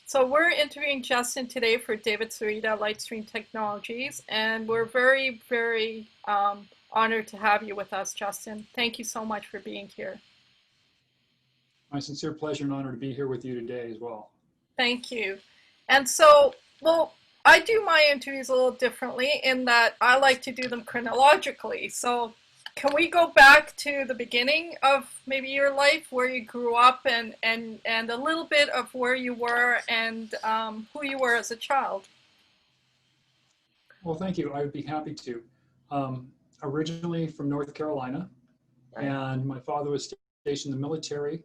So we're interviewing Justin today for David Sarita, Lightstream Technologies, and we're very, very honored to have you with us, Justin. Thank you so much for being here. My sincere pleasure and honor to be here with you today as well. Thank you. And so, well, I do my interviews a little differently in that I like to do them chronologically. So can we go back to the beginning of maybe your life, where you grew up, and a little bit of where you were and who you were as a child? Well, thank you. I would be happy to. Originally from North Carolina, Right. and my father was stationed in the military.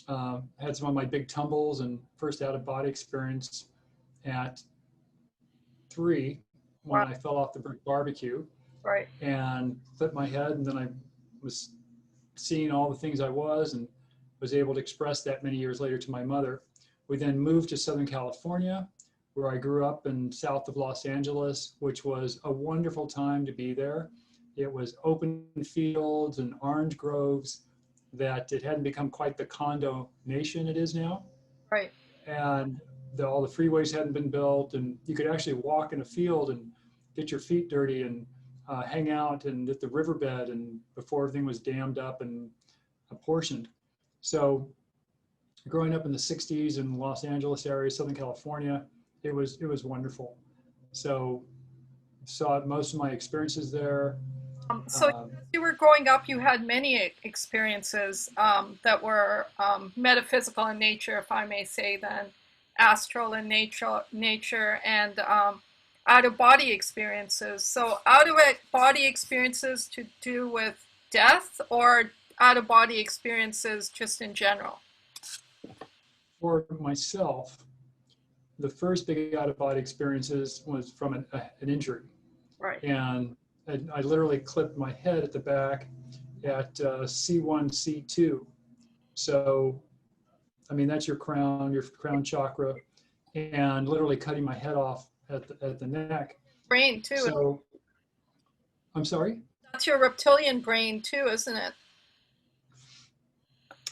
Had some of my big tumbles and first out-of-body experience at 3 when Wow. I fell off the brick barbecue Right. and flipped my head, and then I was seeing all the things I was and was able to express that many years later to my mother. We then moved to Southern California, where I grew up in south of Los Angeles, which was a wonderful time to be there. It was open fields and orange groves that it hadn't become quite the condo nation it is now. Right. And all the freeways hadn't been built, and you could actually walk in a field and get your feet dirty and hang out and at the riverbed, and before everything was dammed up and apportioned. So growing up in the 60s in Los Angeles area, Southern California, it was wonderful. So saw most of my experiences there. So as Um, you were growing up, you had many experiences that were metaphysical in nature, if I may say, then astral in nature, and out-of-body experiences. So out-of-body experiences to do with death, or out-of-body experiences just in general? for myself, the first big out of body experiences was from an injury. Right. And I literally clipped my head at the back at C1, C2. So, I mean, that's your crown chakra, and literally cutting my head off at the neck. Brain too. So, I'm sorry? That's your reptilian brain too, isn't it?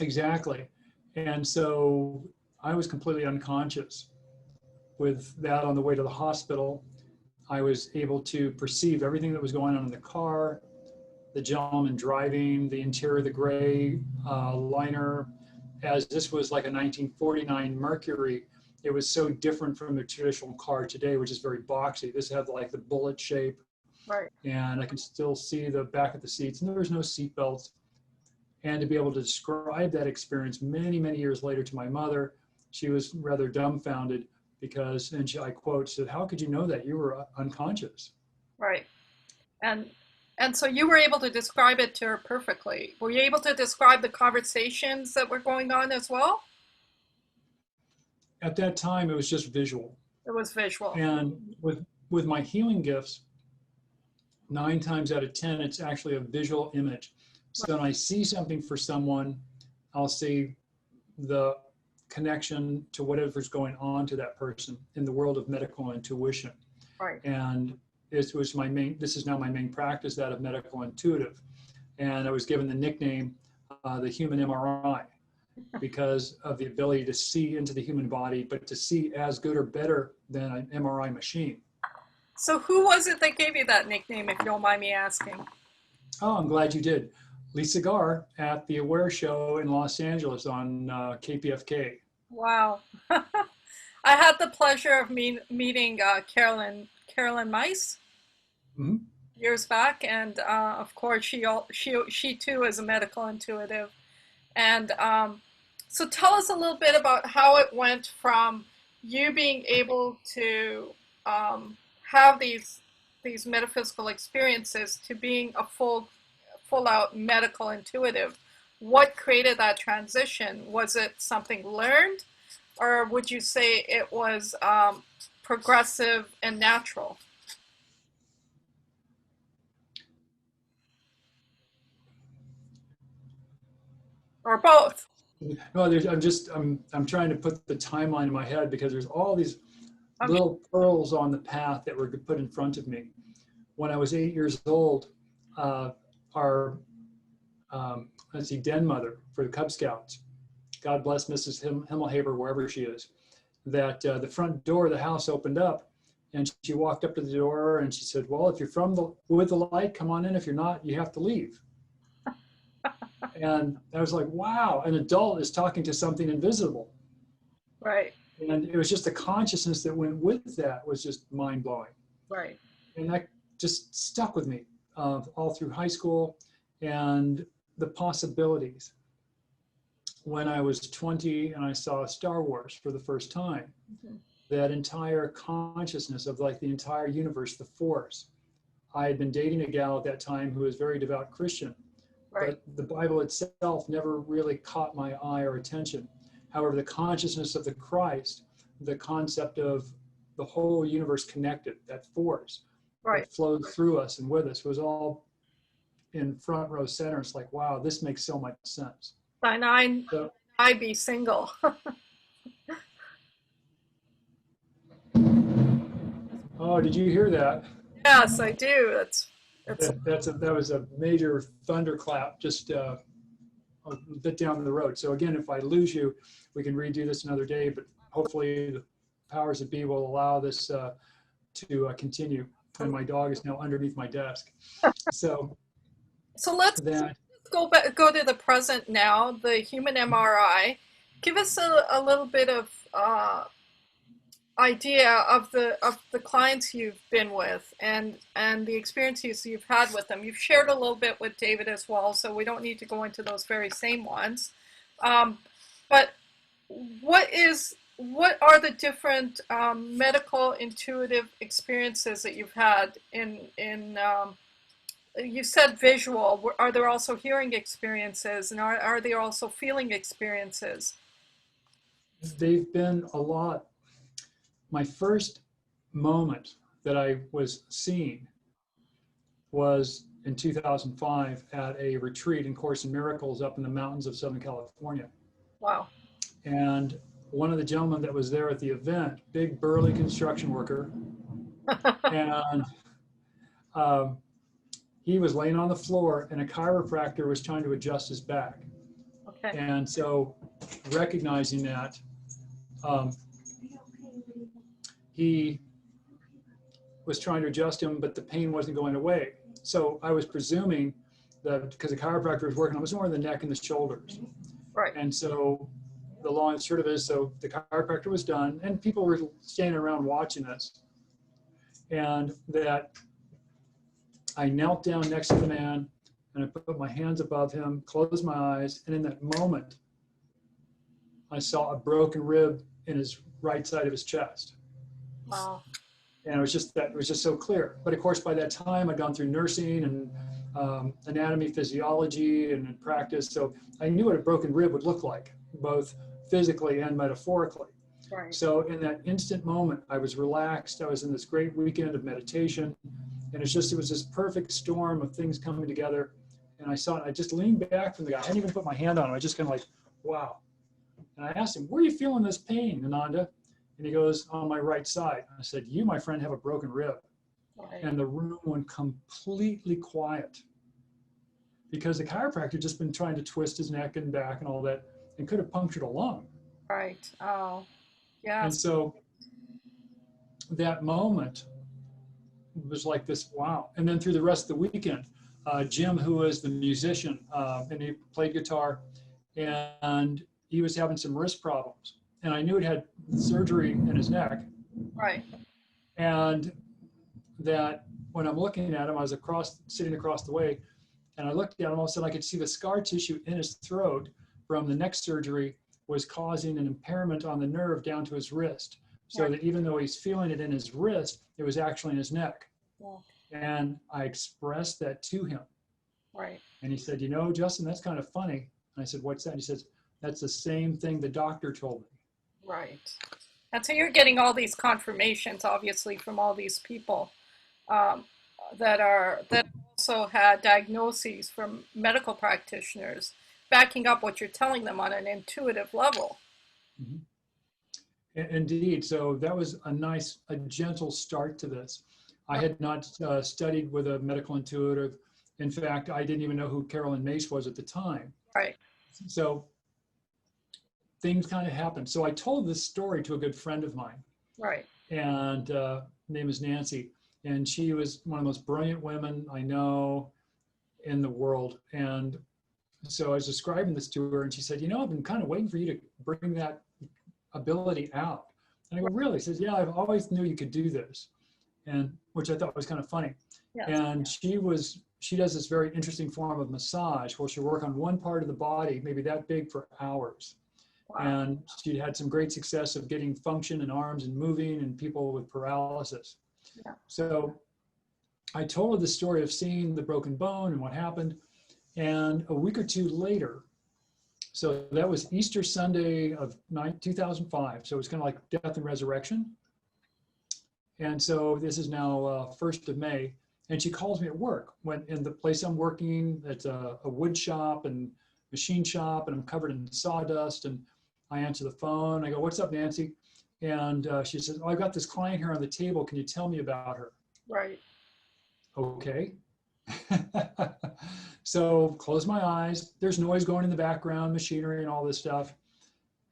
Exactly. And so I was completely unconscious. With that, on the way to the hospital, I was able to perceive everything that was going on in the car, the gentleman driving, the interior of the gray liner. As this was like a 1949 Mercury, it was so different from the traditional car today, which is very boxy. This had like the bullet shape, Right. and I can still see the back of the seats, and there was no seat belts. And to be able to describe that experience many, many years later to my mother, she was rather dumbfounded because, and I quote, said, "How could you know that? You were unconscious." Right. And and so you were able to describe it to her perfectly. Were you able to describe the conversations that were going on as well? At that time, it was just visual. It was visual. And with my healing gifts, 9 times out of 10, it's actually a visual image. So when I see something for someone, I'll see the connection to whatever's going on to that person in the world of medical intuition. Right. And this is now my main practice, that of medical intuitive. And I was given the nickname, the human MRI, because of the ability to see into the human body, but to see as good or better than an MRI machine. So who was it that gave you that nickname, if you don't mind me asking? Oh, I'm glad you did. Lisa Garr at the Aware Show in Los Angeles on KPFK. Wow. I had the pleasure of meeting Carolyn Mice Mhm. years back, and of course she too is a medical intuitive. And so tell us a little bit about how it went from you being able to have these metaphysical experiences to being a full out medical intuitive. What created that transition? Was it something learned, or would you say it was progressive and natural, or both? No, I'm trying to put the timeline in my head because there's all these I mean, little pearls on the path that were put in front of me. When I was 8 years old, our let's see, den mother for the Cub Scouts, God bless Mrs. Himmelhaber wherever she is. that the front door of the house opened up, and she walked up to the door and she said, well, if you're with the light, come on in. If you're not, you have to leave. And I was like, wow, an adult is talking to something invisible. Right. And it was just the consciousness that went with that was just mind blowing. Right. And that just stuck with me all through high school, and the possibilities. When I was 20 and I saw Star Wars for the first time, Mm-hmm. that entire consciousness of like the entire universe, the Force. I had been dating a gal at that time who was very devout Christian, Right. but the Bible itself never really caught my eye or attention. However, the consciousness of the Christ, the concept of the whole universe connected, that force Right. that flowed through us and with us was all in front row center. It's like, wow, this makes so much sense. And So, I be single. oh, did you hear that? Yes, I do. That was a major thunderclap just a bit down the road. So again, if I lose you, we can redo this another day, but hopefully the powers that be will allow this to continue. And my dog is now underneath my desk. So Let's that go to the present now, the human MRI. Give us a little bit of idea of the clients you've been with and the experiences you've had with them. You've shared a little bit with David as well, so we don't need to go into those very same ones. But what are the different medical intuitive experiences that you've had in you said visual. Are there also hearing experiences, and are there also feeling experiences? they've been a lot. My first moment that I was seen was in 2005 at a retreat in Course in Miracles up in the mountains of Southern California. Wow. And one of the gentlemen that was there at the event, big burly construction worker, and he was laying on the floor and a chiropractor was trying to adjust his back. Okay. And so recognizing that, he was trying to adjust him, but the pain wasn't going away. So I was presuming that because the chiropractor was working, it was more the neck and the shoulders. Right. And so the long and short of it is, so the chiropractor was done and people were standing around watching this. And that I knelt down next to the man and I put my hands above him, closed my eyes. And in that moment, I saw a broken rib in his right side of his chest. Wow. And it was just so clear. But of course, by that time, I'd gone through nursing and anatomy, physiology, and practice. So I knew what a broken rib would look like, both physically and metaphorically. Right. So in that instant moment, I was relaxed. I was in this great weekend of meditation. And it was this perfect storm of things coming together. And I saw it. I just leaned back from the guy. I hadn't even put my hand on him. I just kind of like, wow. And I asked him, where are you feeling this pain, Ananda? And he goes, on my right side. I said, you, my friend, have a broken rib. Right. And the room went completely quiet because the chiropractor had just been trying to twist his neck and back and all that and could have punctured a lung. Right. Oh, yeah. And so that moment was like this, wow. And then through the rest of the weekend, Jim, who was the musician, and he played guitar, and he was having some wrist problems. And I knew it had surgery in his neck. Right. And that when I'm looking at him, I was sitting across the way, and I looked at him, all of a sudden I could see the scar tissue in his throat from the neck surgery was causing an impairment on the nerve down to his wrist. So that even though he's feeling it in his wrist, it was actually in his neck. Yeah. And I expressed that to him. Right. And he said, you know, Justin, that's kind of funny. And I said, what's that? And he says, that's the same thing the doctor told me. Right. And so you're getting all these confirmations, obviously, from all these people that also had diagnoses from medical practitioners, backing up what you're telling them on an intuitive level. Mm-hmm. Indeed. So that was a gentle start to this. I had not studied with a medical intuitive. In fact, I didn't even know who Carolyn Mace was at the time. Right. So things kind of happened. So I told this story to a good friend of mine, Right. and her name is Nancy, and she was one of the most brilliant women I know in the world. And so I was describing this to her, and she said, I've been kind of waiting for you to bring that ability out. And I go, really? She says, yeah, I've always knew you could do this, and which I thought was kind of funny. Yes. And she does this very interesting form of massage where she'll work on one part of the body, maybe that big, for hours. Wow. And she had some great success of getting function in arms and moving and people with paralysis. Yeah. So I told her the story of seeing the broken bone and what happened. And a week or two later, so that was Easter Sunday of 2005. So it was kind of like death and resurrection. And so this is now 1st of May. And she calls me at work when in the place I'm working, it's a wood shop and machine shop, and I'm covered in sawdust. And I answer the phone. I go, what's up, Nancy? And she says, oh, I've got this client here on the table. Can you tell me about her? Right. Okay. So close my eyes. There's noise going in the background, machinery and all this stuff.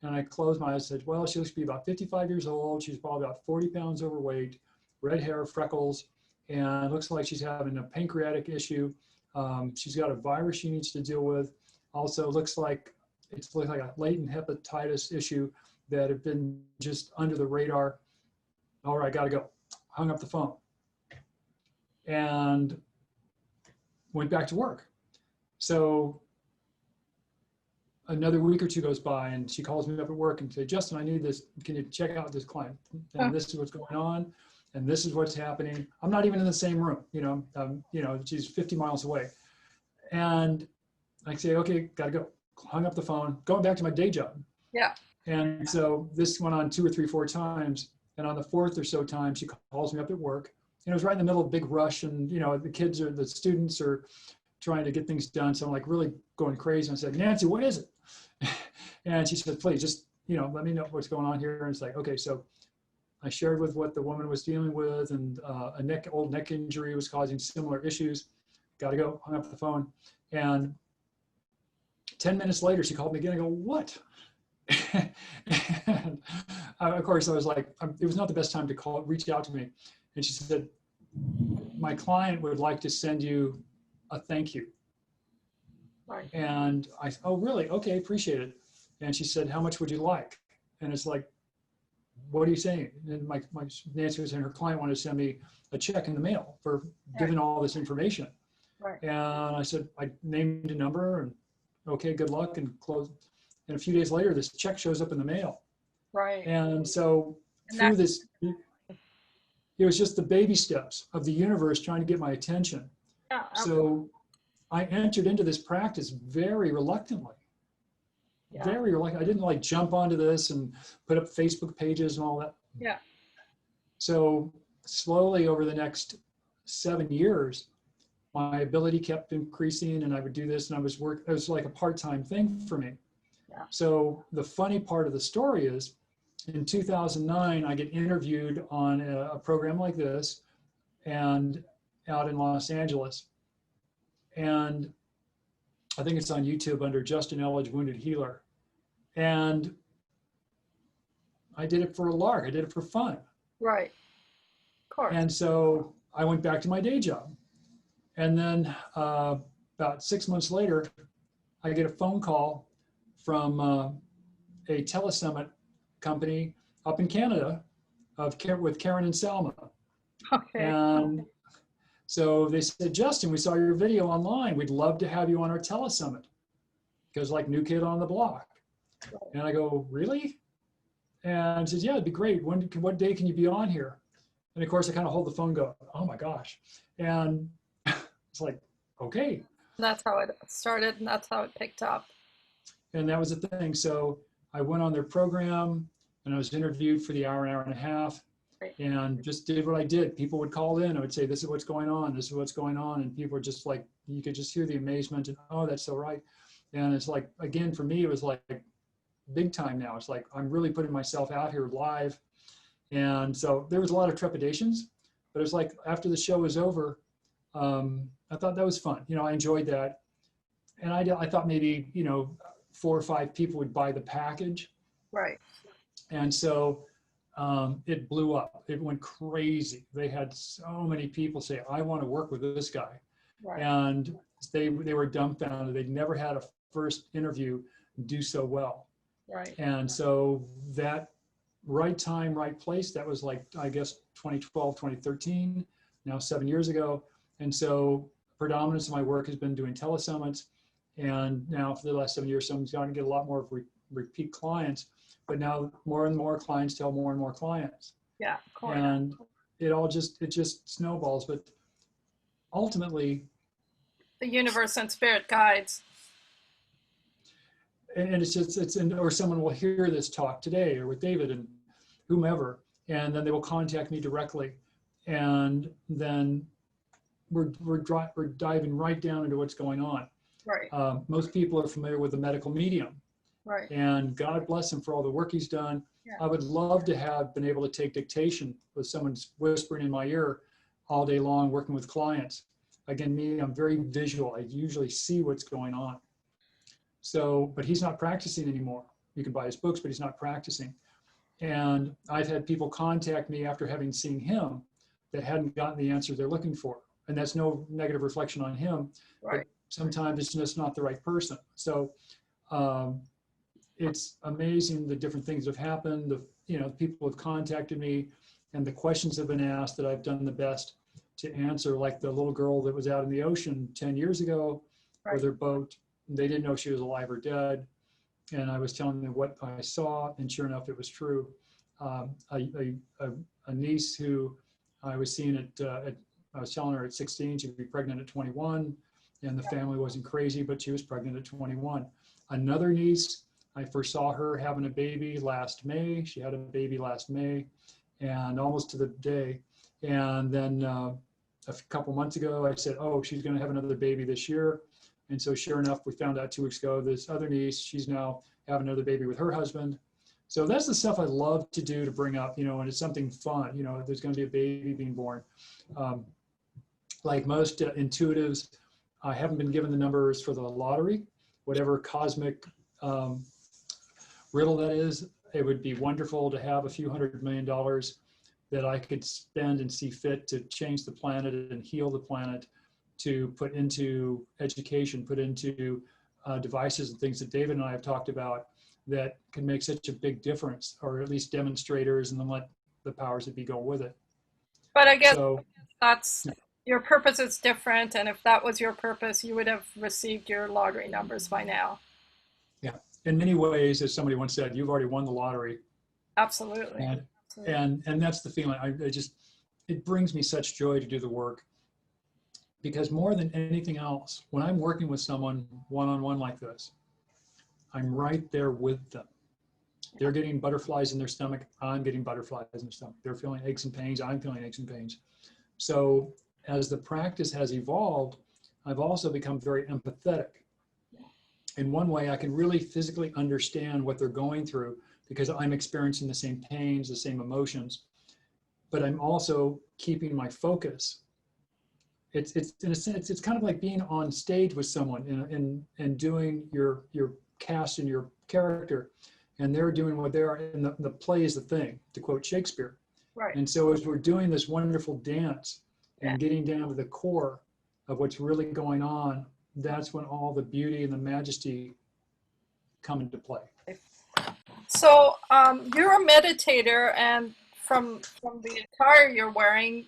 And I closed my eyes and said, well, she looks to be about 55 years old. She's probably about 40 pounds overweight, red hair, freckles, and looks like she's having a pancreatic issue. She's got a virus she needs to deal with. Also looks like it's like a latent hepatitis issue that had been just under the radar. All right, gotta go. Hung up the phone and went back to work. So another week or two goes by and she calls me up at work and says, Justin, I need this. Can you check out this client? And this is what's going on. And this is what's happening. I'm not even in the same room, she's 50 miles away. And I say, okay, gotta go. Hung up the phone, going back to my day job. Yeah. And so this went on 2 or 3, 4 times. And on the 4th or so time, she calls me up at work. And it was right in the middle of a big rush. And, the students are trying to get things done. So I'm like really going crazy. And I said, Nancy, what is it? And she said, please just, let me know what's going on here. And it's like, okay, so I shared with what the woman was dealing with, and old neck injury was causing similar issues. Got to go. Hung up the phone. And 10 minutes later, she called me again. I go, what? And of course, I was like, it was not the best time to reach out to me. And she said, my client would like to send you a thank you. Right. And I said, oh, really? Okay, appreciate it. And she said, how much would you like? And it's like, what are you saying? And my Nancy was saying her client wanted to send me a check in the mail for giving all this information. Right. And I said, I named a number and okay, good luck, and closed. And a few days later, this check shows up in the mail. Right. And so through this, it was just the baby steps of the universe trying to get my attention. Yeah. So I entered into this practice very reluctantly. Yeah. Very reluctant. I didn't like jump onto this and put up Facebook pages and all that. Yeah. So slowly over the next 7 years, my ability kept increasing, and I would do this, and it was like a part-time thing for me. Yeah. So the funny part of the story is, in 2009, I get interviewed on a program like this, and out in Los Angeles. And I think it's on YouTube under Justin Elledge, Wounded Healer. And I did it for a lark. I did it for fun. Right. Of course. And so I went back to my day job. And then about 6 months later, I get a phone call from a telesummit company up in Canada with Karen and Selma. Okay. And so they said, Justin, we saw your video online. We'd love to have you on our telesummit. Because like new kid on the block. And I go, really? And she says, yeah, it'd be great. What day can you be on here? And of course, I kind of hold the phone and go, oh my gosh. And it's like, okay. And that's how it started, and that's how it picked up. And that was the thing. So I went on their program, and I was interviewed for the hour and a half. Right. And just did what I did. People would call in. I would say, this is what's going on. This is what's going on. And people were just like, you could just hear the amazement and, oh, that's so right. And it's like, again, for me, it was like big time now. It's like, I'm really putting myself out here live. And so there was a lot of trepidations, but it was like, after the show was over, I thought that was fun. I enjoyed that. And I thought maybe, 4 or 5 people would buy the package. Right. And so it blew up. It went crazy. They had so many people say, I want to work with this guy. Right. And they were dumbfounded. They'd never had a first interview do so well. Right. And so that right time, right place, that was like, I guess, 2012, 2013, now 7 years ago. And so predominance of my work has been doing telesummits. And now for the last 7 years, so I'm starting to get a lot more repeat clients, but now more and more clients tell more and more clients. Yeah. Of course. And it just snowballs. But ultimately, The universe and spirit guides. and or someone will hear this talk today or with David and whomever, and then they will contact me directly. And then we're diving right down into what's going on. Right. Most people are familiar with the medical medium, Right. and God bless him for all the work he's done. Yeah. I would love to have been able to take dictation with someone whispering in my ear all day long, working with clients. Again, me, I'm very visual. I usually see what's going on. So, but he's not practicing anymore. You can buy his books, but he's not practicing. And I've had people contact me after having seen him that hadn't gotten the answer they're looking for. And that's no negative reflection on him, Right. but sometimes it's just not the right person. So it's amazing the different things have happened. People have contacted me and the questions have been asked that I've done the best to answer, like the little girl that was out in the ocean 10 years ago with her boat. They didn't know she was alive or dead. And I was telling them what I saw, and sure enough, it was true. A niece who I was seeing I was telling her at 16, she'd be pregnant at 21, and the family wasn't crazy, but she was pregnant at 21. Another niece, I first saw her having a baby last May. She had a baby last May, and almost to the day. And then a couple months ago, I said, oh, she's going to have another baby this year. And so sure enough, we found out 2 weeks ago, this other niece, she's now having another baby with her husband. So that's the stuff I love to do, to bring up, and it's something fun. There's going to be a baby being born. Like most intuitives, I haven't been given the numbers for the lottery, whatever cosmic riddle that is. It would be wonderful to have a few $100 million that I could spend and see fit to change the planet and heal the planet, to put into education, put into devices and things that David and I have talked about that can make such a big difference, or at least demonstrators, and then let the powers that be go with it. But I guess that's your purpose is different, and if that was your purpose, you would have received your lottery numbers by now. Yeah, in many ways, as somebody once said, you've already won the lottery. Absolutely. And that's the feeling. It brings me such joy to do the work, because more than anything else, when I'm working with someone one-on-one like this, I'm right there with them. They're getting butterflies in their stomach. I'm getting butterflies in their stomach. They're feeling aches and pains. I'm feeling aches and pains. So as the practice has evolved, I've also become very empathetic. In one way, I can really physically understand what they're going through, because I'm experiencing the same pains, the same emotions, but I'm also keeping my focus. It's in a sense, it's kind of like being on stage with someone and doing your cast and your character, and they're doing what they are, and the play is the thing, to quote Shakespeare. Right. And so as we're doing this wonderful dance and getting down to the core of what's really going on, that's when all the beauty and the majesty come into play. So you're a meditator, and from the attire you're wearing,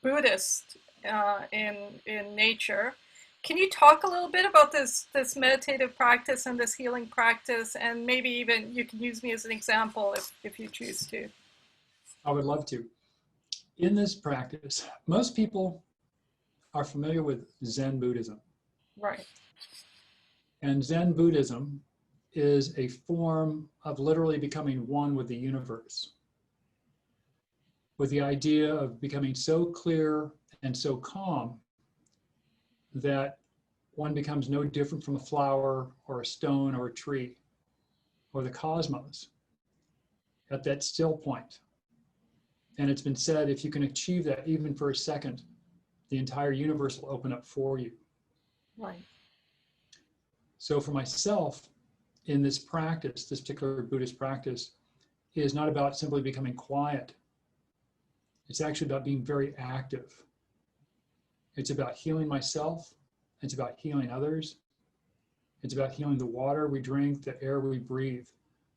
Buddhist in nature. Can you talk a little bit about this meditative practice and this healing practice, and maybe even you can use me as an example if you choose to? I would love to. In this practice, most people are familiar with Zen Buddhism. Right. And Zen Buddhism is a form of literally becoming one with the universe, with the idea of becoming so clear and so calm that one becomes no different from a flower or a stone or a tree or the cosmos at that still point. And it's been said, if you can achieve that even for a second, the entire universe will open up for you. Right. So for myself, in this practice, this particular Buddhist practice, is not about simply becoming quiet. It's actually about being very active. It's about healing myself. It's about healing others. It's about healing the water we drink, the air we breathe,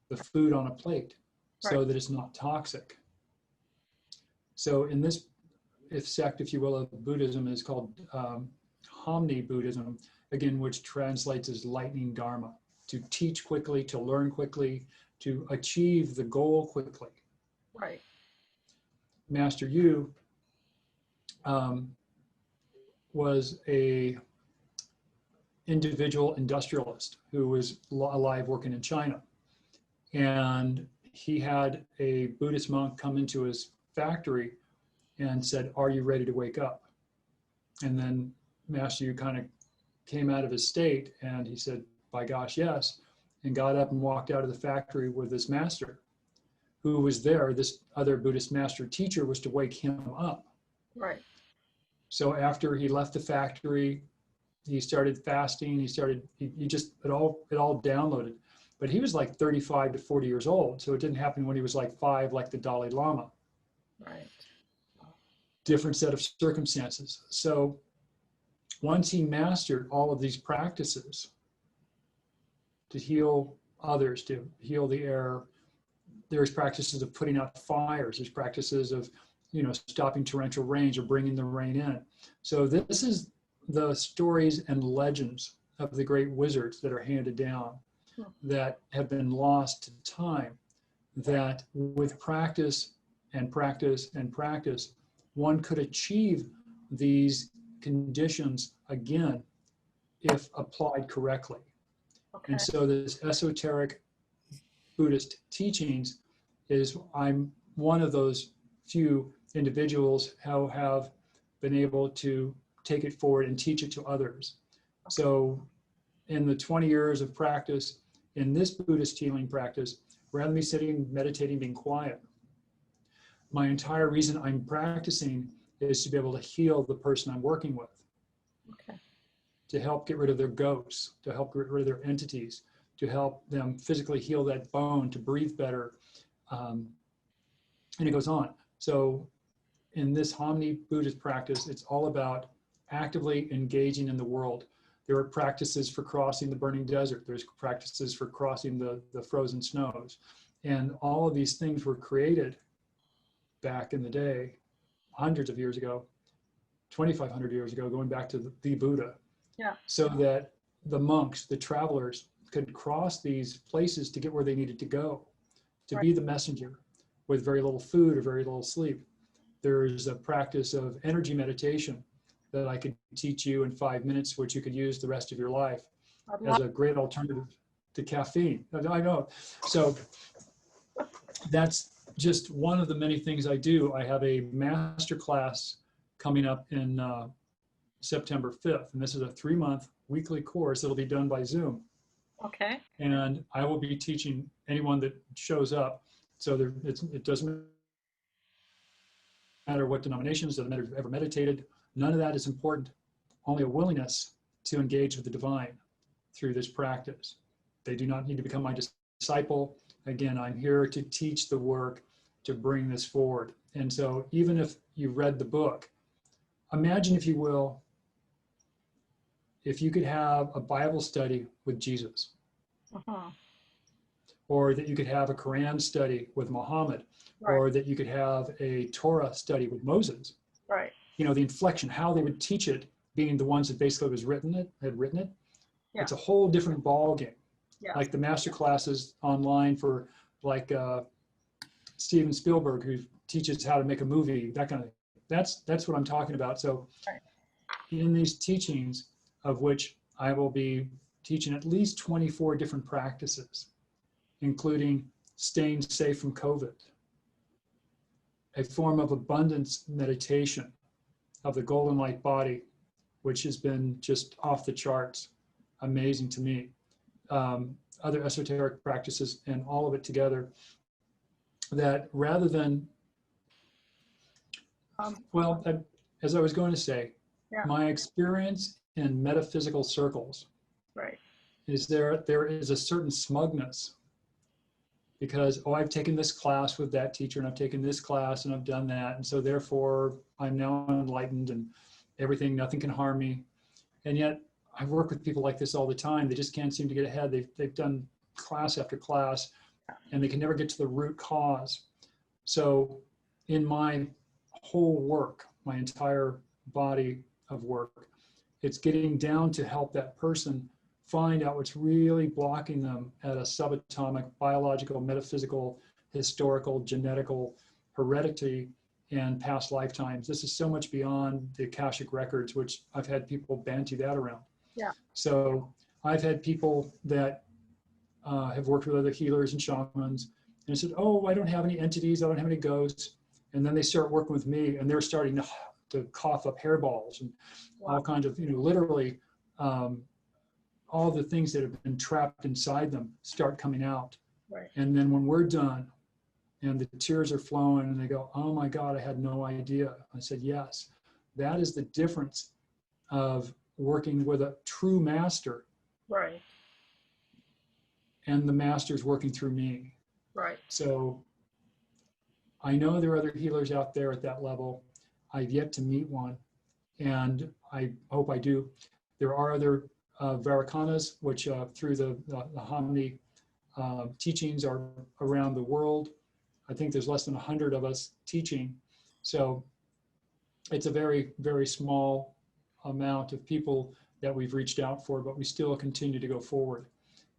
the food on a plate, so Right. that it's not toxic. So in this sect, if you will, of Buddhism is called Homni Buddhism, again, which translates as lightning dharma, to teach quickly, to learn quickly, to achieve the goal quickly. Right. Master Yu was a individual industrialist who was alive working in China. And he had a Buddhist monk come into his factory and said, "Are you ready to wake up?" And then Master Yu kind of came out of his state and he said, "By gosh, yes," and got up and walked out of the factory with this master who was there. This other Buddhist master teacher was to wake him up. Right. So after he left the factory, he started fasting. He just, it all downloaded. But he was like 35 to 40 years old. So it didn't happen when he was like 5, like the Dalai Lama. Right. Different set of circumstances. So once he mastered all of these practices to heal others, to heal the air, there's practices of putting out fires. There's practices of, stopping torrential rains or bringing the rain in. So this is the stories and legends of the great wizards that are handed down that have been lost to time, that with practice and practice and practice, one could achieve these conditions again if applied correctly. Okay. And so this esoteric Buddhist teachings is, I'm one of those few individuals who have been able to take it forward and teach it to others. So in the 20 years of practice in this Buddhist healing practice, rather than me sitting, meditating, being quiet, my entire reason I'm practicing is to be able to heal the person I'm working with. Okay. To help get rid of their ghosts, to help get rid of their entities, to help them physically heal that bone, to breathe better. And it goes on. So in this Homni Buddhist practice, it's all about actively engaging in the world. There are practices for crossing the burning desert. There's practices for crossing the frozen snows. And all of these things were created back in the day, hundreds of years ago, 2,500 years ago, going back to the Buddha. Yeah. So that the monks, the travelers, could cross these places to get where they needed to go, to Right. be the messenger with very little food or very little sleep. There's a practice of energy meditation that I could teach you in 5 minutes, which you could use the rest of your life as a great alternative to caffeine. I know. So that's just one of the many things I do. I have a master class coming up in September 5th, and this is a 3-month weekly course that'll be done by Zoom. Okay. And I will be teaching anyone that shows up. So it doesn't matter what denominations, doesn't matter if you've ever meditated. None of that is important. Only a willingness to engage with the divine through this practice. They do not need to become my disciple. Again, I'm here to teach the work, to bring this forward. And so even if you read the book, imagine, if you will, if you could have a Bible study with Jesus, or that you could have a Quran study with Muhammad, Right. or that you could have a Torah study with Moses. Right. The inflection, how they would teach it, being the ones that basically had written it. Yeah. It's a whole different ball game. Yeah. Like the master classes online for like Steven Spielberg, who teaches how to make a movie, that kind of thing. That's what I'm talking about. So Right. in these teachings, of which I will be teaching at least 24 different practices, including staying safe from COVID, a form of abundance meditation of the golden light body, which has been just off the charts, amazing to me. Other esoteric practices, and all of it together, that rather than, as I was going to say, Yeah. my experience in metaphysical circles Right. is there is a certain smugness because, oh, I've taken this class with that teacher and I've taken this class and I've done that. And so therefore I'm now enlightened and everything, nothing can harm me. And yet I work with people like this all the time. They just can't seem to get ahead. They've done class after class and they can never get to the root cause. So in my whole work, my entire body of work, it's getting down to help that person find out what's really blocking them at a subatomic, biological, metaphysical, historical, genetical, heredity, and past lifetimes. This is so much beyond the Akashic records, which I've had people banty that around. Yeah. So I've had people that have worked with other healers and shamans and said, oh, I don't have any entities, I don't have any ghosts. And then they start working with me and they're starting to cough up hairballs and all kinds of, literally all the things that have been trapped inside them start coming out. Right. And then when we're done and the tears are flowing and they go, oh my God, I had no idea. I said, yes, that is the difference of working with a true master. Right. And the master's working through me. Right. So I know there are other healers out there at that level. I've yet to meet one, and I hope I do. There are other Varakanas, which through the Hamni teachings are around the world. I think there's less than 100 of us teaching. So it's a very, very small amount of people that we've reached out for, but we still continue to go forward.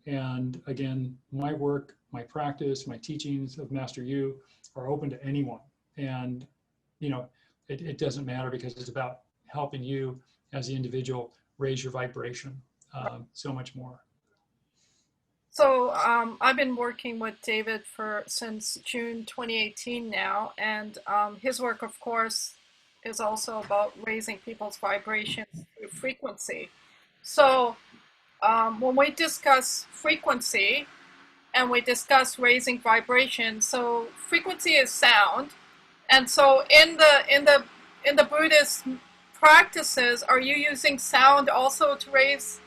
And again, my work, my practice, my teachings of Master Yu are open to anyone. And, it doesn't matter because it's about helping you as the individual raise your vibration so much more. So I've been working with David since June 2018 now, and his work, of course, is also about raising people's vibrations through frequency. So when we discuss frequency and we discuss raising vibration, so frequency is sound, and so in the Buddhist practices, are you using sound also to raise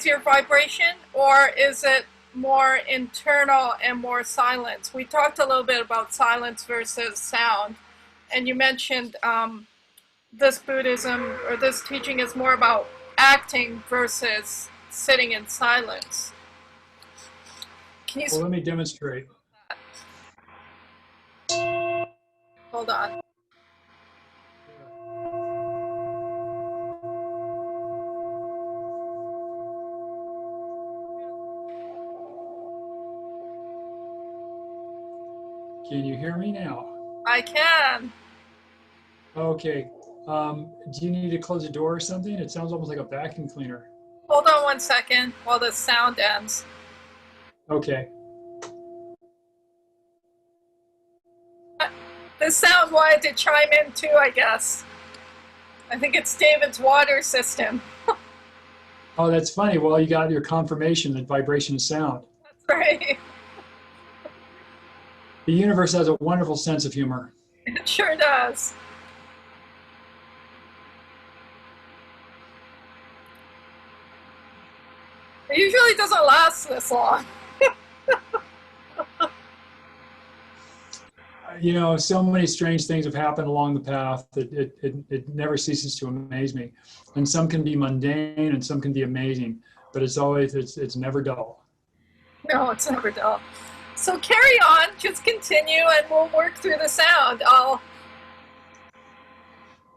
your vibration, or is it more internal and more silence? We talked a little bit about silence versus sound, and you mentioned this Buddhism or this teaching is more about acting versus sitting in silence. Can you? Well, let me demonstrate. Hold on. Can you hear me now? I can. Okay. Do you need to close the door or something? It sounds almost like a vacuum cleaner. Hold on 1 second while the sound ends. Okay. The sound wanted to chime in too, I guess. I think it's David's water system. Oh, that's funny. Well, you got your confirmation that vibration is sound. That's right. The universe has a wonderful sense of humor. It sure does. It usually doesn't last this long. So many strange things have happened along the path that it never ceases to amaze me. And some can be mundane and some can be amazing, but it's never dull. No, it's never dull. So carry on, just continue, and we'll work through the sound.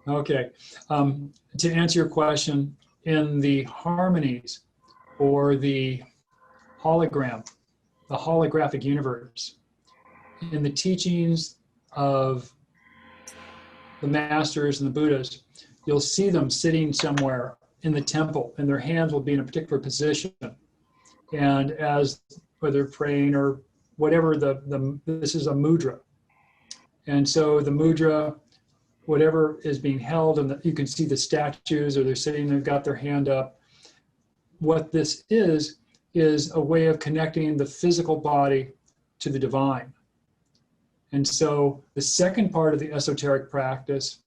Okay. To answer your question, in the harmonies or the holographic universe, in the teachings of the masters and the Buddhas, you'll see them sitting somewhere in the temple and their hands will be in a particular position. And as whether praying or whatever, this is a mudra. And so the mudra, whatever is being held, and you can see the statues or they're sitting, they've got their hand up. What this is a way of connecting the physical body to the divine. And so the second part of the esoteric practice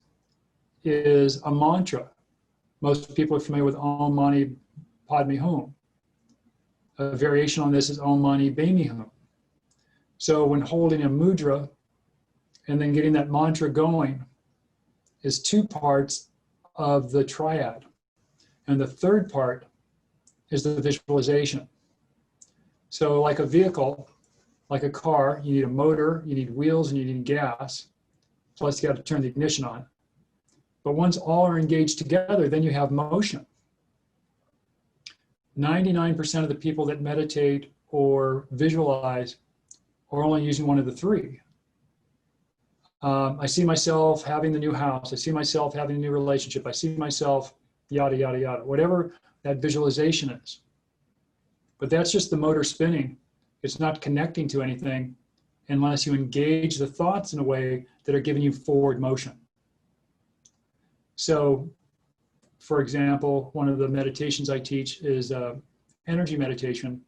is a mantra. Most people are familiar with Om Mani Padme Hum. A variation on this is Om Mani Padme Hum. So when holding a mudra and then getting that mantra going is two parts of the triad. And the third part is the visualization. So like a vehicle, like a car, you need a motor, you need wheels, and you need gas. Plus you got to turn the ignition on. But once all are engaged together, then you have motion. 99% of the people that meditate or visualize are only using one of the three. I see myself having the new house. I see myself having a new relationship. I see myself yada, yada, yada, whatever that visualization is. But that's just the motor spinning. It's not connecting to anything unless you engage the thoughts in a way that are giving you forward motion. So, for example, one of the meditations I teach is energy meditation,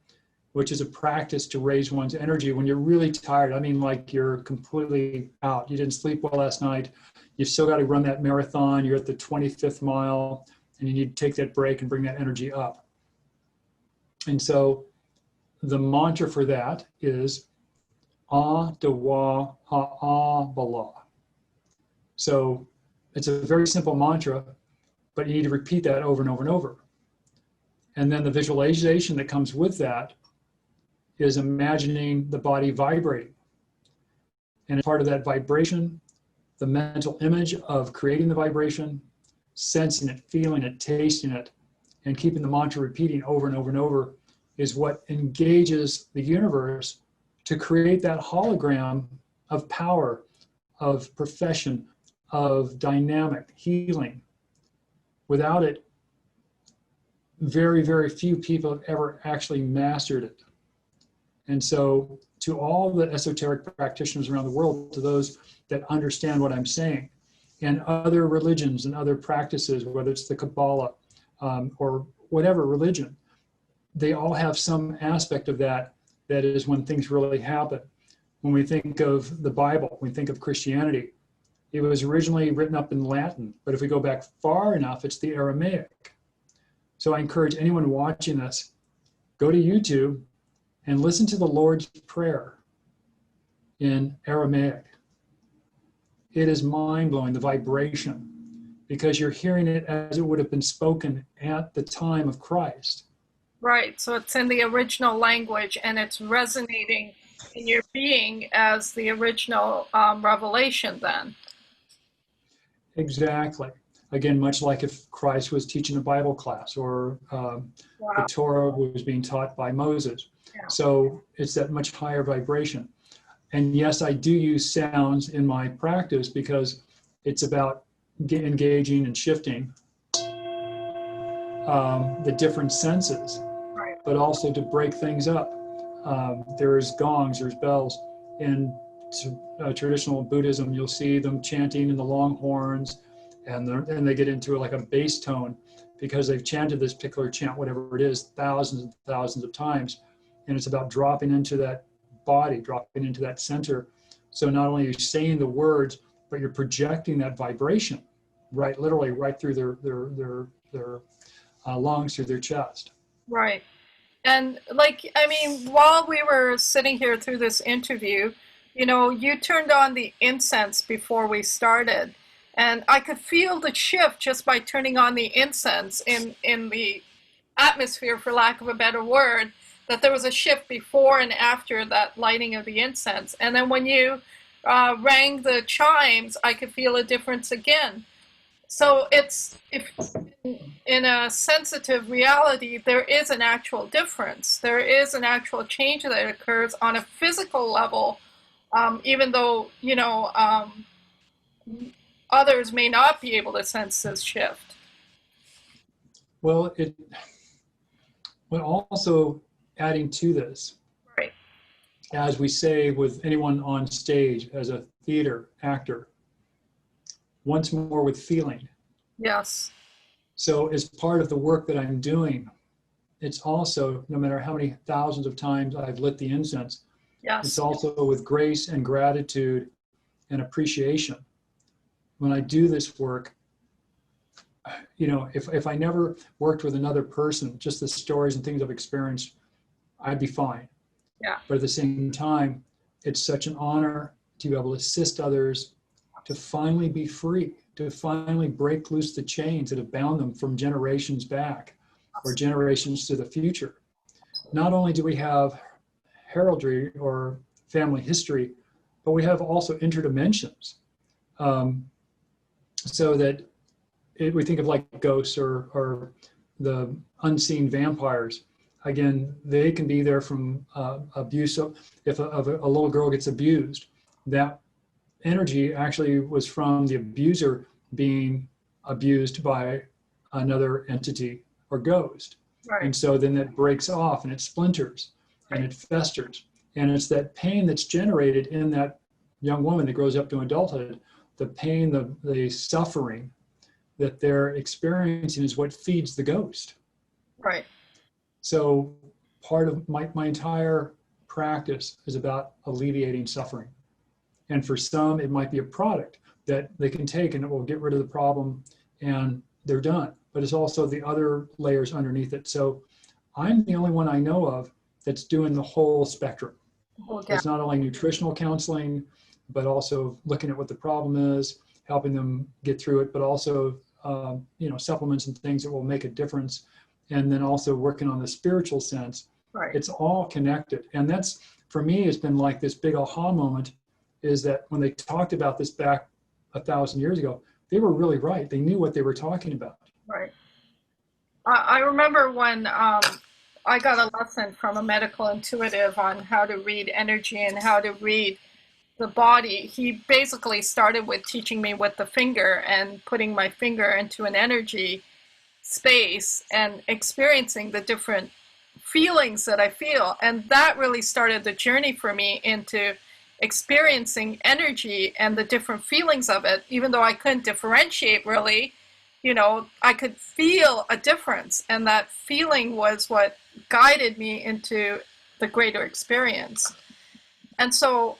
which is a practice to raise one's energy when you're really tired. I mean, like you're completely out. You didn't sleep well last night. You've still got to run that marathon. You're at the 25th mile, and you need to take that break and bring that energy up. And so the mantra for that is Ah Dawa Ha Bala. So it's a very simple mantra, but you need to repeat that over and over and over. And then the visualization that comes with that is imagining the body vibrating. And as part of that vibration, the mental image of creating the vibration, sensing it, feeling it, tasting it, and keeping the mantra repeating over and over and over is what engages the universe to create that hologram of power, of profession, of dynamic healing. Without it, very, very few people have ever actually mastered it. And so to all the esoteric practitioners around the world, to those that understand what I'm saying, and other religions and other practices, whether it's the Kabbalah or whatever religion, they all have some aspect of that that is when things really happen. When we think of the Bible, we think of Christianity, it was originally written up in Latin, but if we go back far enough, it's the Aramaic. So I encourage anyone watching this, go to YouTube and listen to the Lord's Prayer in Aramaic. It is mind-blowing, the vibration, because you're hearing it as it would have been spoken at the time of Christ. Right, so it's in the original language and it's resonating in your being as the original revelation then. Exactly. Again, much like if Christ was teaching a Bible class or the Torah was being taught by Moses. Yeah. So it's that much higher vibration. And yes, I do use sounds in my practice because it's about engaging and shifting the different senses, Right. but also to break things up. There's gongs, there's bells. In traditional Buddhism, you'll see them chanting in the long horns, and they get into like a bass tone because they've chanted this particular chant, whatever it is, thousands and thousands of times. And it's about dropping into that body, dropping into that center. So not only are you saying the words, but you're projecting that vibration, right, literally right through their lungs, through their chest. Right. And like, I mean, while we were sitting here through this interview, you know, you turned on the incense before we started. And I could feel the shift just by turning on the incense in the atmosphere, for lack of a better word, that there was a shift before and after that lighting of the incense. And then when you rang the chimes, I could feel a difference again. So it's, if in a sensitive reality, there is an actual difference. There is an actual change that occurs on a physical level, even though, you know, others may not be able to sense this shift. Well, also adding to this, Right. as we say with anyone on stage as a theater actor, once more with feeling. Yes. So as part of the work that I'm doing, it's also, no matter how many thousands of times I've lit the incense, Yes. it's also with grace and gratitude and appreciation. When I do this work, you know, if I never worked with another person, just the stories and things I've experienced, I'd be fine. Yeah. But at the same time, it's such an honor to be able to assist others to finally be free, to finally break loose the chains that have bound them from generations back or generations to the future. Not only do we have heraldry or family history, but we have also interdimensions. So that we think of like ghosts or the unseen vampires. Again, they can be there from abuse. So if a little girl gets abused, that energy actually was from the abuser being abused by another entity or ghost. Right. And so then that breaks off and it splinters and it festers. And it's that pain that's generated in that young woman that grows up to adulthood, the pain, the suffering that they're experiencing is what feeds the ghost. Right. So part of my entire practice is about alleviating suffering. And for some, it might be a product that they can take and it will get rid of the problem and they're done. But it's also the other layers underneath it. So I'm the only one I know of that's doing the whole spectrum. Okay. It's not only nutritional counseling, but also looking at what the problem is, helping them get through it, but also you know, supplements and things that will make a difference. And then also working on the spiritual sense. Right. It's all connected. And that's, for me, has been like this big aha moment, is that when they talked about this back 1,000 years ago, they were really right. They knew what they were talking about. Right. I remember when I got a lesson from a medical intuitive on how to read energy and how to read the body. He basically started with teaching me with the finger and putting my finger into an energy space and experiencing the different feelings that I feel. And that really started the journey for me into experiencing energy and the different feelings of it. Even though I couldn't differentiate really, you know, I could feel a difference. And that feeling was what guided me into the greater experience. And so,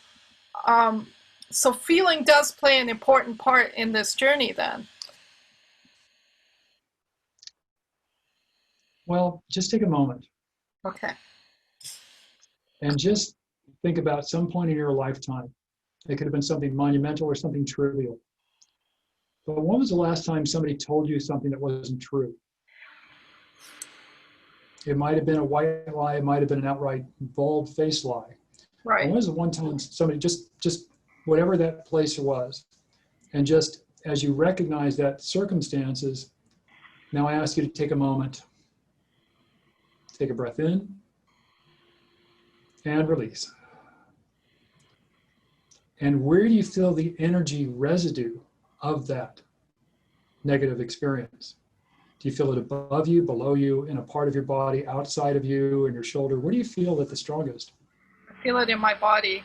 so feeling does play an important part in this journey then. Well, just take a moment. Okay. And just think about some point in your lifetime. It could have been something monumental or something trivial. But when was the last time somebody told you something that wasn't true? It might have been a white lie. It might have been an outright bald-faced lie. Right. When was the one time somebody just whatever that place was, and just as you recognize that circumstances, now I ask you to take a moment. Take a breath in and release. And where do you feel the energy residue of that negative experience? Do you feel it above you, below you, in a part of your body, outside of you, in your shoulder? Where do you feel it the strongest? I feel it in my body,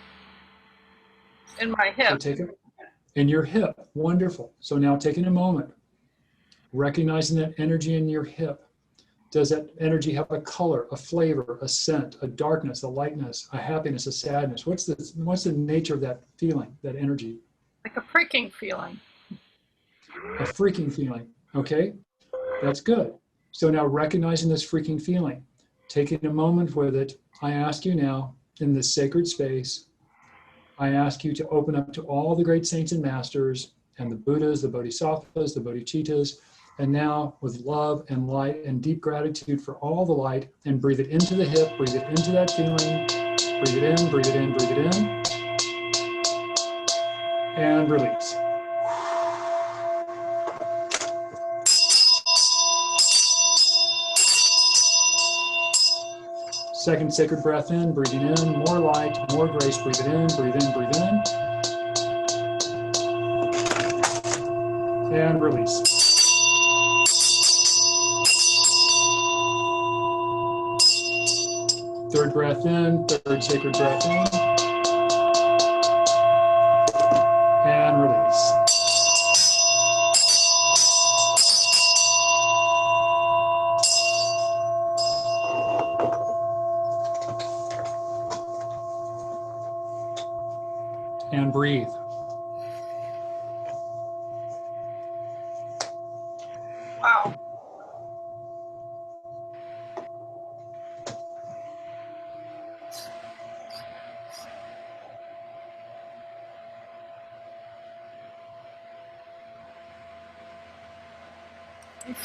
in my hip. So take it in your hip. Wonderful. So now taking a moment, recognizing that energy in your hip. Does that energy have a color, a flavor, a scent, a darkness, a lightness, a happiness, a sadness? What's the nature of that feeling, that energy? Like a freaking feeling. A freaking feeling. Okay, that's good. So now recognizing this freaking feeling, taking a moment with it, I ask you now in this sacred space, I ask you to open up to all the great saints and masters and the Buddhas, the Bodhisattvas, the Bodhicittas, and now with love and light and deep gratitude for all the light, and breathe it into the hip, breathe it into that feeling, breathe it in, breathe it in, breathe it in, and release. Second sacred breath in, breathing in, more light, more grace, breathe it in, breathe in, breathe in. And release. Third breath in, third sacred breath in. And release. And breathe.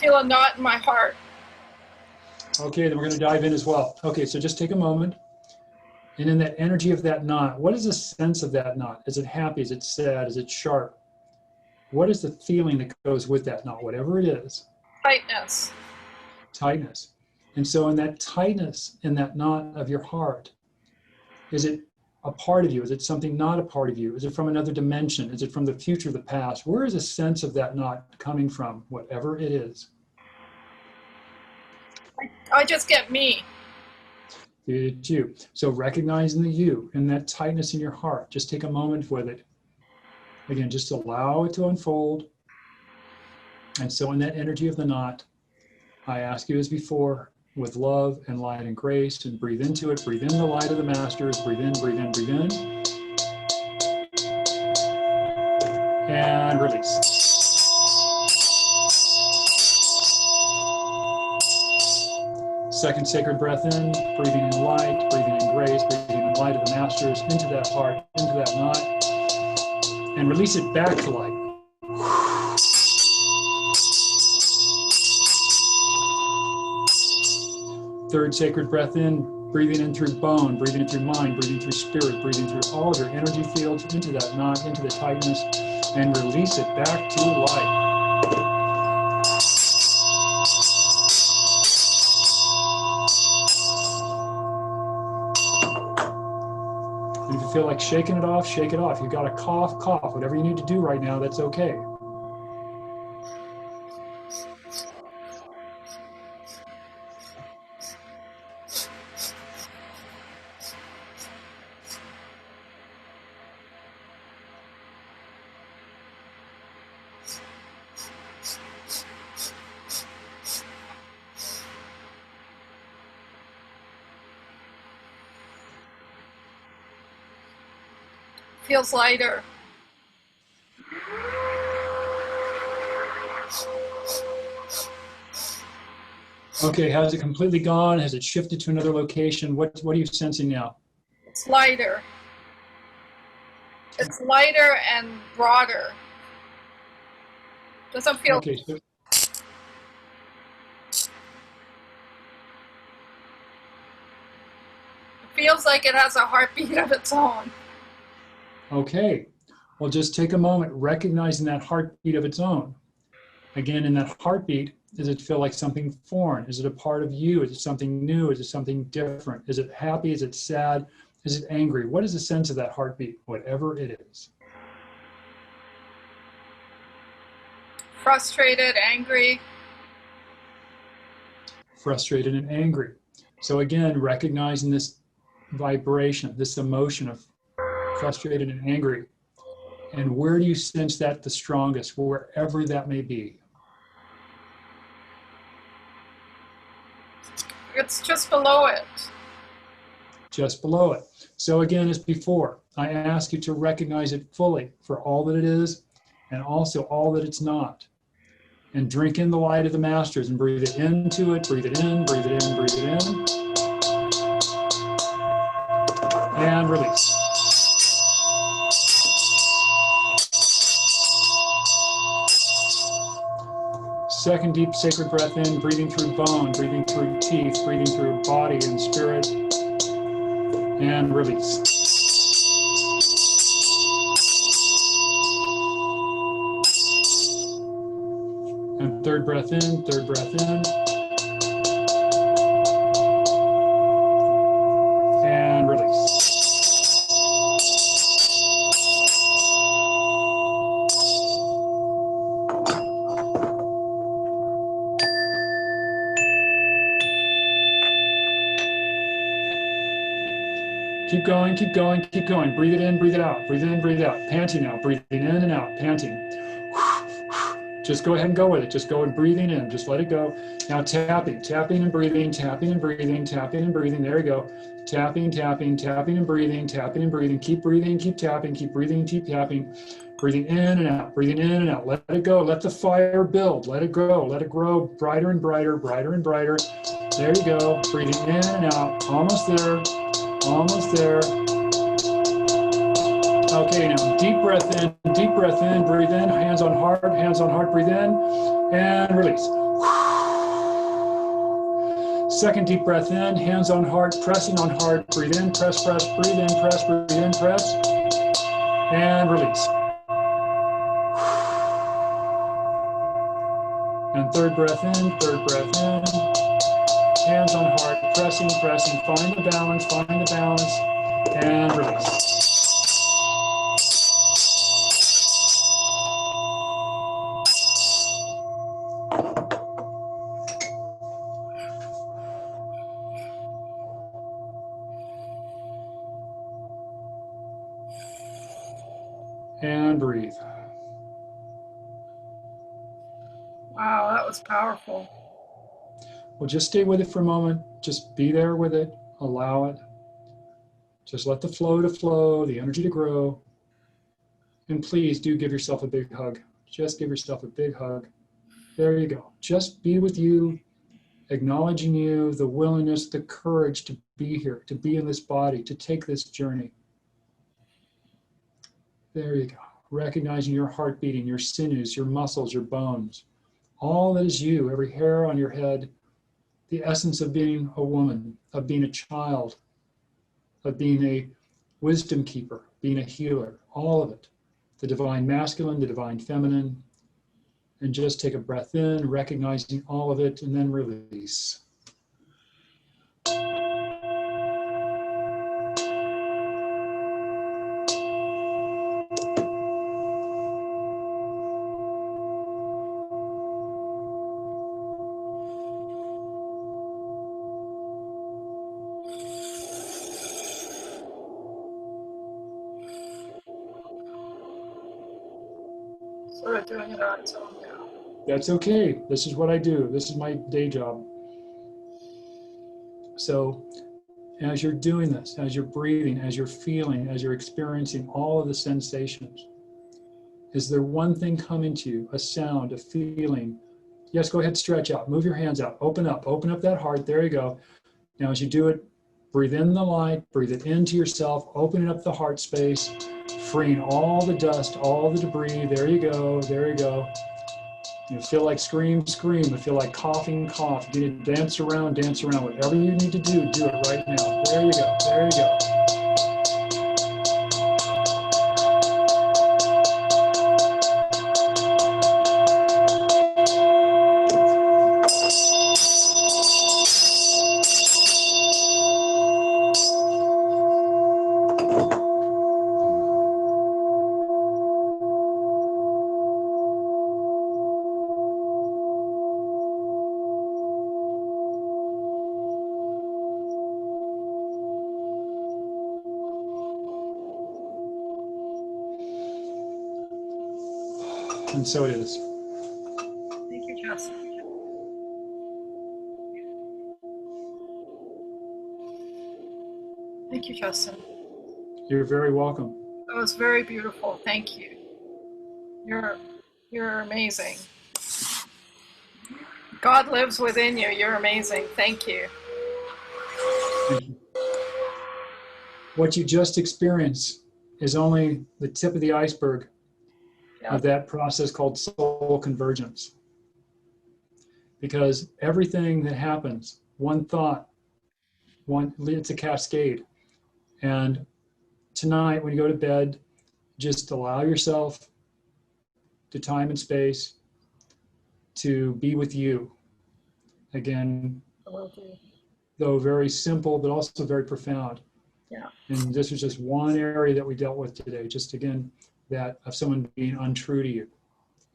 feel a knot in my heart. Okay, then we're going to dive in as well. Okay, so just take a moment. And in that energy of that knot, what is the sense of that knot? Is it happy? Is it sad? Is it sharp? What is the feeling that goes with that knot, whatever it is? Tightness. Tightness. And so in that tightness, in that knot of your heart, is it a part of you? Is it something not a part of you? Is it from another dimension? Is it from the future, the past? Where is the sense of that knot coming from, whatever it is? I just get me. It's you. So recognizing the you and that tightness in your heart, just take a moment with it. Again, just allow it to unfold. And so in that energy of the knot, I ask you as before, with love and light and grace, and breathe into it, breathe in the light of the masters, breathe in, breathe in, breathe in. And release. Second sacred breath in, breathing in light, breathing in grace, breathing in light of the masters, into that heart, into that knot, and release it back to light. Third sacred breath in, breathing in through bone, breathing in through mind, breathing through spirit, breathing through all of your energy fields, into that knot, into the tightness, and release it back to light. And if you feel like shaking it off, shake it off. You've got a cough, cough. Whatever you need to do right now, that's okay. Feels lighter. Okay, has it completely gone? Has it shifted to another location? What are you sensing now? It's lighter. It's lighter and broader. Doesn't feel. Okay, so, It feels like it has a heartbeat of its own. okay, well, just take a moment, recognizing that heartbeat of its own. Again, in that heartbeat, does it feel like something foreign? Is it a part of you? Is it something new? Is it something different? Is it happy? Is it sad? Is it angry? What is the sense of that heartbeat, whatever it is? Frustrated, angry. Frustrated and angry. So again, recognizing this vibration, this emotion of frustrated and angry. And where do you sense that the strongest, wherever that may be? It's just below it. Just below it. So again, as before, I ask you to recognize it fully for all that it is and also all that it's not. And drink in the light of the masters and breathe it into it, breathe it in, breathe it in, breathe it in. And release. Second deep sacred breath in, breathing through bone, breathing through teeth, breathing through body and spirit. And release. And third breath in, third breath in. And release. Keep going, keep going, keep going. Breathe it in, breathe it out. Breathe it in, breathe it out. Panting now, breathing in and out, panting. Just go ahead and go with it. Just go and breathing in. Just let it go. Now tapping, tapping and breathing, tapping and breathing, tapping and breathing. There you go. Tapping, tapping, tapping and breathing, tapping and breathing. Keep breathing, keep tapping, keep breathing, keep tapping. Breathing in and out, breathing in and out. Let it go. Let the fire build. Let it grow. Let it grow brighter and brighter, brighter and brighter. There you go. Breathing in and out. Almost there. Almost there. Okay, now deep breath in, breathe in, hands on heart, breathe in, and release. Second deep breath in, hands on heart, pressing on heart. Breathe in, press, press, breathe in, press, breathe in, press, and release. And third breath in, hands on heart, pressing, pressing, find the balance, and release. And breathe. Wow, that was powerful. Well, just stay with it for a moment. Just be there with it. Allow it. Just let the flow to flow, the energy to grow. And please do give yourself a big hug. Just give yourself a big hug. There you go. Just be with you, acknowledging you, the willingness, the courage to be here, to be in this body, to take this journey. There you go. Recognizing your heart beating, your sinews, your muscles, your bones. All that is you, every hair on your head, the essence of being a woman, of being a child, of being a wisdom keeper, being a healer, all of it. The divine masculine, the divine feminine. And just take a breath in, recognizing all of it, and then release. Sort of doing it on its own now. That's okay. This is what I do. This is my day job. So as you're doing this, as you're breathing, as you're feeling, as you're experiencing all of the sensations, is there one thing coming to you, a sound, a feeling? Yes, go ahead, stretch out, move your hands out, open up that heart, there you go. Now as you do it, breathe in the light, breathe it into yourself, opening up the heart space, freeing all the dust, all the debris, there you go, there you go. You feel like scream, scream. You feel like coughing, cough. You need to dance around, whatever you need to do it right now. There you go, there you go. And so it is. Thank you, Justin. Thank you, Justin. You're very welcome. That was very beautiful. Thank you. You're amazing. God lives within you. You're amazing. Thank you. Thank you. What you just experienced is only the tip of the iceberg of that process called soul convergence. Because everything that happens, one thought, it's a cascade. And tonight, when you go to bed, just allow yourself to time and space to be with you. Again, though very simple, but also very profound. Yeah. And this was just one area that we dealt with today. Just again, that of someone being untrue to you.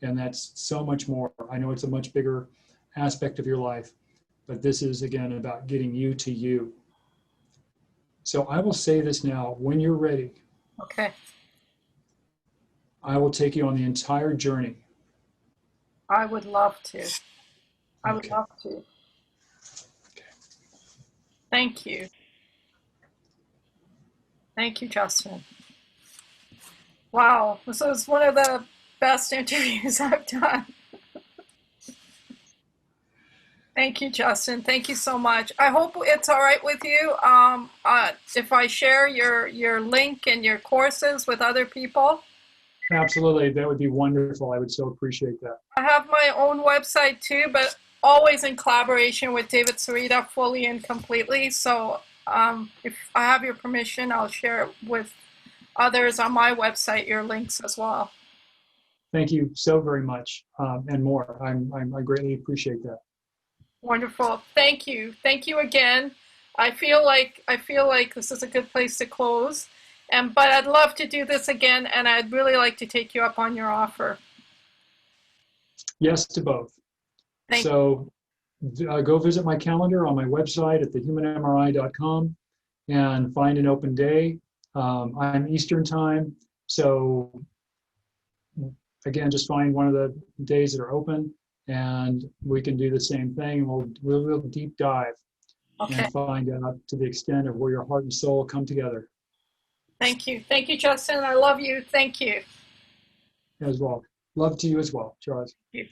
And that's so much more. I know it's a much bigger aspect of your life, but this is again about getting you to you. So I will say this now, when you're ready. Okay. I will take you on the entire journey. I would love to. I would love to. Okay. Thank you. Thank you, Justin. Wow, this was one of the best interviews I've done. Thank you, Justin. Thank you so much. I hope it's all right with you if I share your link and your courses with other people. Absolutely, that would be wonderful. I would so appreciate that. I have my own website too, but always in collaboration with David Sarita, fully and completely. So if I have your permission, I'll share it with others on my website, your links as well. Thank you so very much, and more. I greatly appreciate that. Wonderful. Thank you. Thank you again. I feel like this is a good place to close. But I'd love to do this again, and I'd really like to take you up on your offer. Yes to both. Thank you. So go visit my calendar on my website at thehumanmri.com and find an open day. I'm Eastern time, so again, just find one of the days that are open, and we can do the same thing. We'll deep dive Okay. and find out to the extent of where your heart and soul come together. Thank you. Thank you, Justin. I love you. Thank you. As well. Love to you as well, Charles. Thank you.